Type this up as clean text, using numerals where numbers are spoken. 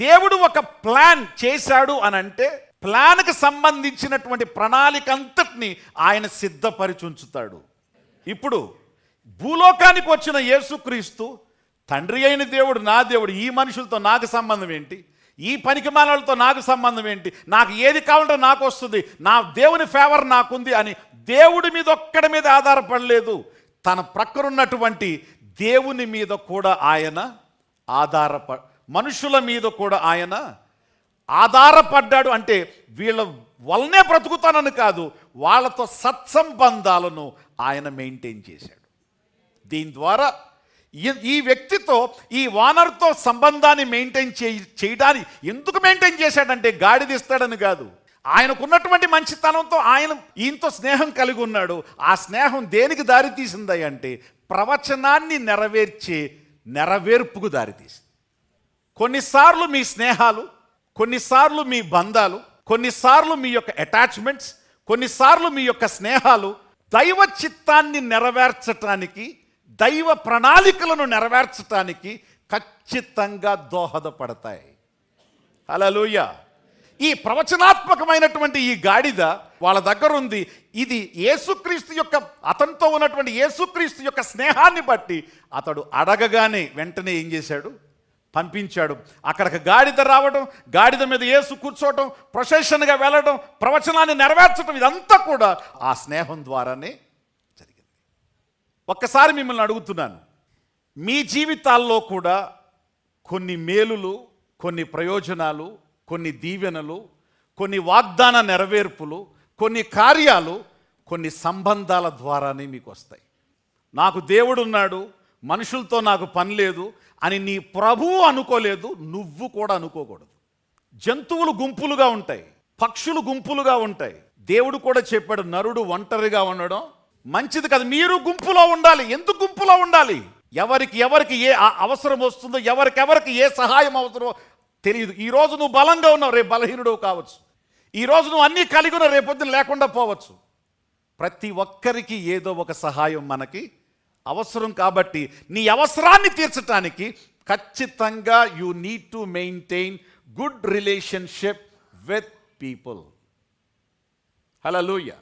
దేవుడు ఒక ప్లాన్ చేశాడు అని అంటే ప్లాన్కి సంబంధించినటువంటి ప్రణాళిక అంతటిని ఆయన సిద్ధపరిచి ఉంచుతాడు. ఇప్పుడు భూలోకానికి వచ్చిన యేసుక్రీస్తు తండ్రి అయిన దేవుడు, నా దేవుడు, ఈ మనుషులతో నాకు సంబంధం ఏంటి, ఈ పనికిమాలతో నాకు సంబంధం ఏంటి, నాకు ఏది కావాలంటే నాకు వస్తుంది, నా దేవుని ఫేవర్ నాకుంది అని దేవుడి మీద ఒక్కడి మీద ఆధారపడలేదు. తన ప్రక్కనున్నటువంటి దేవుని మీద కూడా ఆయన మనుషుల మీద కూడా ఆయన ఆధారపడ్డాడు. అంటే వీళ్ళ వల్లనే బ్రతుకుతానని కాదు, వాళ్ళతో సత్సంబంధాలను ఆయన మెయింటైన్ చేశాడు. దీని ద్వారా ఈ వ్యక్తితో, ఈ వానర్తో సంబంధాన్ని మెయింటైన్ చేయడానికి ఎందుకు మెయింటైన్ చేశాడంటే గాడిదిస్తాడని కాదు, ఆయనకున్నటువంటి మంచితనంతో ఈయనతో స్నేహం కలిగి ఉన్నాడు. ఆ స్నేహం దేనికి దారితీసింది అంటే ప్రవచనాన్ని నెరవేర్పుకు దారితీసింది. కొన్నిసార్లు మీ స్నేహాలు, కొన్నిసార్లు మీ బంధాలు, కొన్నిసార్లు మీ యొక్క అటాచ్మెంట్స్, కొన్నిసార్లు మీ యొక్క స్నేహాలు దైవ చిత్తాన్ని నెరవేర్చటానికి, దైవ ప్రణాళికలను నెరవేర్చటానికి ఖచ్చితంగా దోహదపడతాయి. హల్లెలూయా. ఈ ప్రవచనాత్మకమైనటువంటి ఈ గాడిద వాళ్ళ దగ్గర ఉంది. ఇది యేసుక్రీస్తు యొక్క, అతనితో ఉన్నటువంటి యేసుక్రీస్తు యొక్క స్నేహాన్ని బట్టి అతడు అడగగానే వెంటనే ఏం చేశాడు, పంపించాడు. అక్కడికి గాడిద రావడం, గాడిద మీద యేసు కూర్చోవడం, ప్రొసెషన్గా వెళ్ళడం, ప్రవచనాన్ని నెరవేర్చడం, ఇదంతా కూడా ఆ స్నేహం ద్వారానే జరిగింది. ఒక్కసారి మిమ్మల్ని అడుగుతున్నాను, మీ జీవితాల్లో కూడా కొన్ని మేలులు, కొన్ని ప్రయోజనాలు, కొన్ని దీవెనలు, కొన్ని వాగ్దాన నెరవేర్పులు, కొన్ని కార్యాలు, కొన్ని సంబంధాల ద్వారానే మీకు వస్తాయి. నాకు దేవుడున్నాడు, మనుషులతో నాకు పని లేదు అని నీ ప్రభువు అనుకోలేదు, నువ్వు కూడా అనుకోకూడదు. జంతువులు గుంపులుగా ఉంటాయి, పక్షులు గుంపులుగా ఉంటాయి. దేవుడు కూడా చెప్పాడు, నరుడు ఒంటరిగా ఉండడం మంచిది కాదు, మీరు గుంపులో ఉండాలి. ఎందుకు గుంపులో ఉండాలి? ఎవరికి ఏ అవసరం వస్తుందో, ఎవరికి ఏ సహాయం అవసరమో తెలియదు. ఈరోజు నువ్వు బలంగా ఉన్నావు, రేపు బలహీనుడు కావచ్చు. ఈరోజు నువ్వు అన్నీ కలిగి ఉన్నావు, రేపొద్దున లేకుండా పోవచ్చు. ప్రతి ఒక్కరికి ఏదో ఒక సహాయం మనకి అవసరం. కాబట్టి నీ అవసరాన్ని తీర్చడానికి ఖచ్చితంగా you need to maintain good relationship with people. Hallelujah.